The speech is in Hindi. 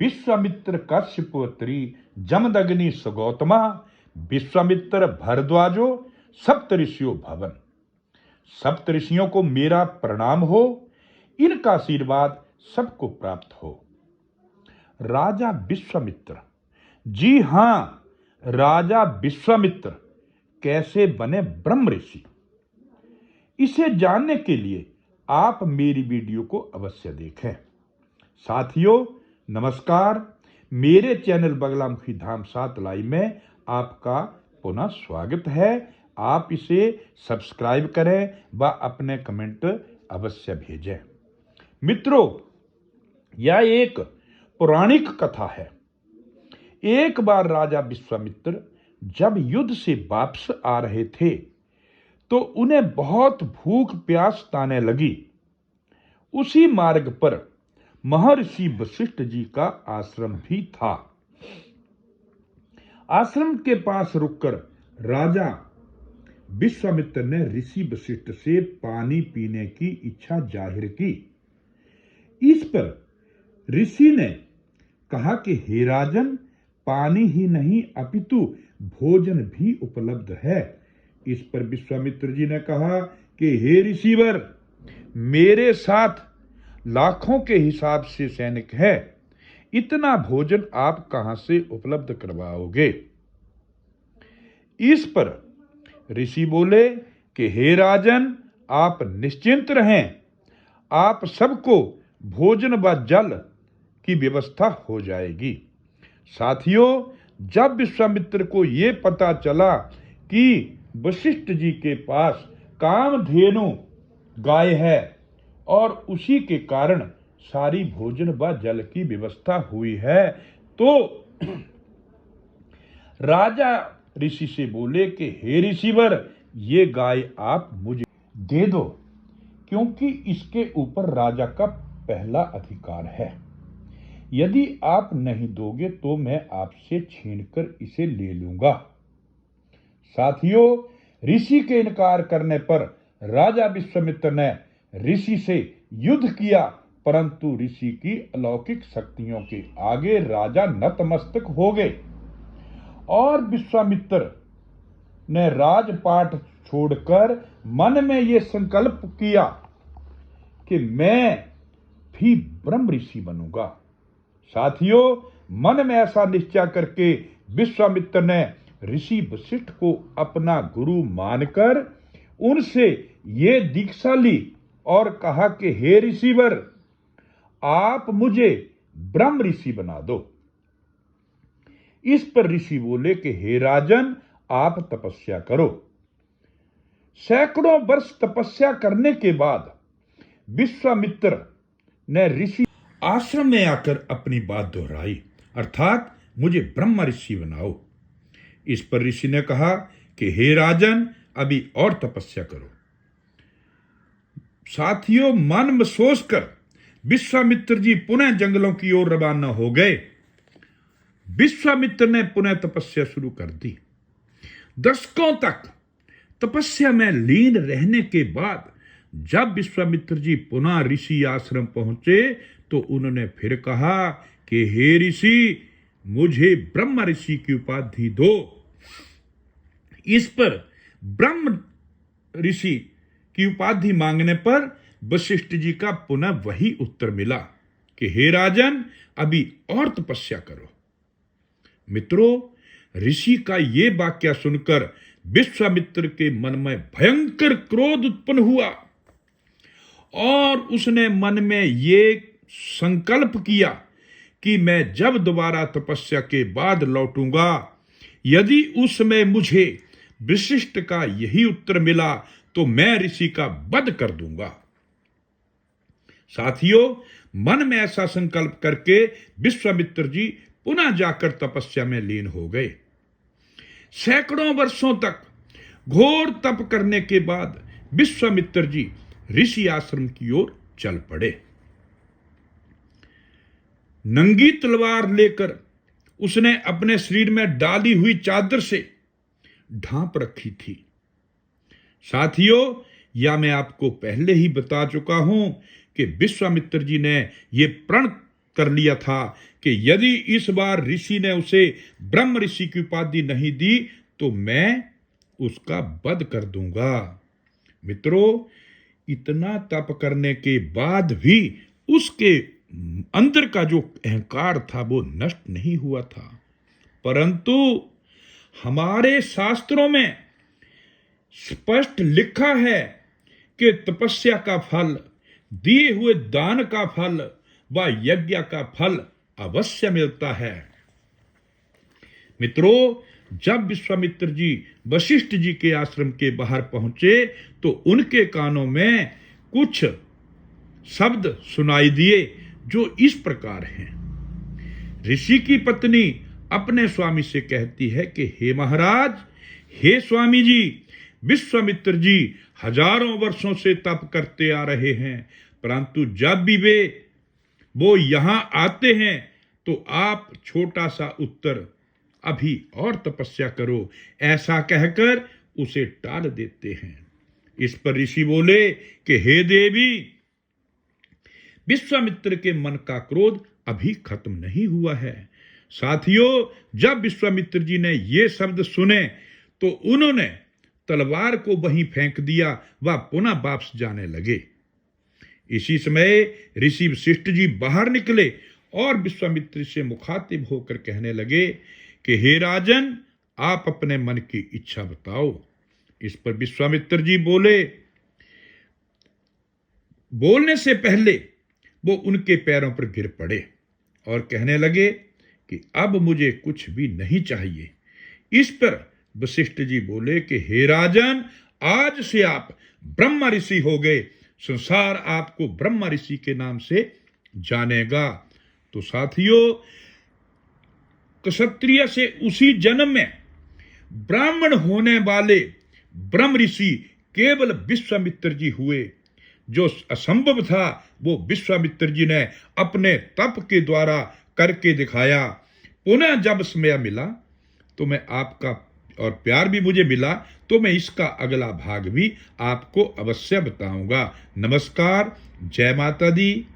विश्वामित्र कश्यपपुत्री जमदग्नि सुगौतमा विश्वामित्र भरद्वाजो सप्तऋषियो भवन। सप्तऋषियों को मेरा प्रणाम हो, इनका आशीर्वाद सबको प्राप्त हो। राजा विश्वामित्र, जी हां, राजा विश्वामित्र कैसे बने ब्रह्म ऋषि, इसे जानने के लिए आप मेरी वीडियो को अवश्य देखें। साथियों नमस्कार, मेरे चैनल बगलामुखी धाम 7 लाई में आपका पुनः स्वागत है। आप इसे सब्सक्राइब करें व अपने कमेंट अवश्य भेजें। मित्रों, यह एक पौराणिक कथा है। एक बार राजा विश्वामित्र जब युद्ध से वापस आ रहे थे तो उन्हें बहुत भूख प्यास ताने लगी। उसी मार्ग पर महर्षि वशिष्ठ जी का आश्रम भी था। आश्रम के पास रुककर राजा विश्वामित्र ने ऋषि वशिष्ठ से पानी पीने की इच्छा जाहिर की। इस पर ऋषि ने कहा कि हे राजन, पानी ही नहीं अपितु भोजन भी उपलब्ध है। इस पर विश्वामित्र जी ने कहा कि हे ऋषिवर, मेरे साथ लाखों के हिसाब से सैनिक है, इतना भोजन आप कहां से उपलब्ध करवाओगे। इस पर ऋषि बोले कि हे राजन, आप निश्चिंत रहें, आप सबको भोजन व जल की व्यवस्था हो जाएगी। साथियों, जब विश्वामित्र को यह पता चला कि वशिष्ठ जी के पास कामधेनु गाय है और उसी के कारण सारी भोजन व जल की व्यवस्था हुई है, तो राजा ऋषि से बोले कि हे ऋषिवर, ये गाय आप मुझे दे दो, क्योंकि इसके ऊपर राजा का पहला अधिकार है। यदि आप नहीं दोगे तो मैं आपसे छीनकर इसे ले लूंगा। साथियों, ऋषि के इनकार करने पर राजा विश्वामित्र ने ऋषि से युद्ध किया, परंतु ऋषि की अलौकिक शक्तियों के आगे राजा नतमस्तक हो गए और विश्वामित्र ने राजपाट छोड़कर मन में यह संकल्प किया कि मैं भी ब्रह्म ऋषि बनूंगा। साथियों, मन में ऐसा निश्चय करके विश्वामित्र ने ऋषि वशिष्ठ को अपना गुरु मानकर उनसे ये दीक्षा ली और कहा कि हे ऋषिवर, आप मुझे ब्रह्म ऋषि बना दो। इस पर ऋषि बोले कि हे राजन, आप तपस्या करो। सैकड़ों वर्ष तपस्या करने के बाद विश्वामित्र ने ऋषि आश्रम में आकर अपनी बात दोहराई, अर्थात मुझे ब्रह्म ऋषि बनाओ। इस पर ऋषि ने कहा कि हे राजन, अभी और तपस्या करो। साथियों, मन में सोचकर विश्वामित्र जी पुनः जंगलों की ओर रवाना हो गए। विश्वामित्र ने पुनः तपस्या शुरू कर दी। दशकों तक तपस्या में लीन रहने के बाद जब विश्वामित्र जी पुनः ऋषि आश्रम पहुंचे तो उन्होंने फिर कहा कि हे ऋषि, मुझे ब्रह्म ऋषि की उपाधि दो। इस पर ब्रह्म ऋषि की उपाधि मांगने पर वशिष्ठ जी का पुनः वही उत्तर मिला कि हे राजन, अभी और तपस्या करो। मित्रों, ऋषि का ये वाक्य सुनकर विश्वामित्र के मन में भयंकर क्रोध उत्पन्न हुआ और उसने मन में ये संकल्प किया कि मैं जब दोबारा तपस्या के बाद लौटूंगा, यदि उस समय मुझे वशिष्ठ का यही उत्तर मिला तो मैं ऋषि का वध कर दूंगा। साथियों, मन में ऐसा संकल्प करके विश्वामित्र जी पुनः जाकर तपस्या में लीन हो गए। सैकड़ों वर्षों तक घोर तप करने के बाद विश्वामित्र जी ऋषि आश्रम की ओर चल पड़े। नंगी तलवार लेकर उसने अपने शरीर में डाली हुई चादर से ढांप रखी थी। साथियों, मैं आपको पहले ही बता चुका हूं कि विश्वामित्र जी ने यह प्रण कर लिया था कि यदि इस बार ऋषि ने उसे ब्रह्म ऋषि की उपाधि नहीं दी तो मैं उसका वध कर दूंगा। मित्रों, इतना तप करने के बाद भी उसके अंदर का जो अहंकार था वो नष्ट नहीं हुआ था, परंतु हमारे शास्त्रों में स्पष्ट लिखा है कि तपस्या का फल, दिए हुए दान का फल व यज्ञ का फल अवश्य मिलता है। मित्रों, जब विश्वामित्र जी वशिष्ठ जी के आश्रम के बाहर पहुंचे तो उनके कानों में कुछ शब्द सुनाई दिए जो इस प्रकार हैं। ऋषि की पत्नी अपने स्वामी से कहती है कि हे महाराज, हे स्वामी जी, विश्वामित्र जी हजारों वर्षों से तप करते आ रहे हैं, परंतु जब भी वो यहां आते हैं तो आप छोटा सा उत्तर, अभी और तपस्या करो, ऐसा कहकर उसे टाल देते हैं। इस पर ऋषि बोले कि हे देवी, विश्वामित्र के मन का क्रोध अभी खत्म नहीं हुआ है। साथियों, जब विश्वामित्र जी ने ये शब्द सुने तो उन्होंने तलवार को वहीं फेंक दिया व पुनः वापस जाने लगे। इसी समय ऋषि वशिष्ठ जी बाहर निकले और विश्वामित्र से मुखातिब होकर कहने लगे कि हे राजन, आप अपने मन की इच्छा बताओ। इस पर विश्वामित्र जी बोलने से पहले वो उनके पैरों पर गिर पड़े और कहने लगे कि अब मुझे कुछ भी नहीं चाहिए। इस पर वशिष्ठ जी बोले कि हे राजन, आज से आप ब्रह्म ऋषि हो गए, संसार आपको ब्रह्म ऋषि के नाम से जानेगा। तो साथियों, क्षत्रिय से उसी जन्म में ब्राह्मण होने वाले ब्रह्म ऋषि केवल विश्वामित्र जी हुए। जो असंभव था वो विश्वामित्र जी ने अपने तप के द्वारा करके दिखाया। पुनः जब समय मिला तो मैं आपका और प्यार भी मुझे मिला तो मैं इसका अगला भाग भी आपको अवश्य बताऊंगा। नमस्कार, जय माता दी।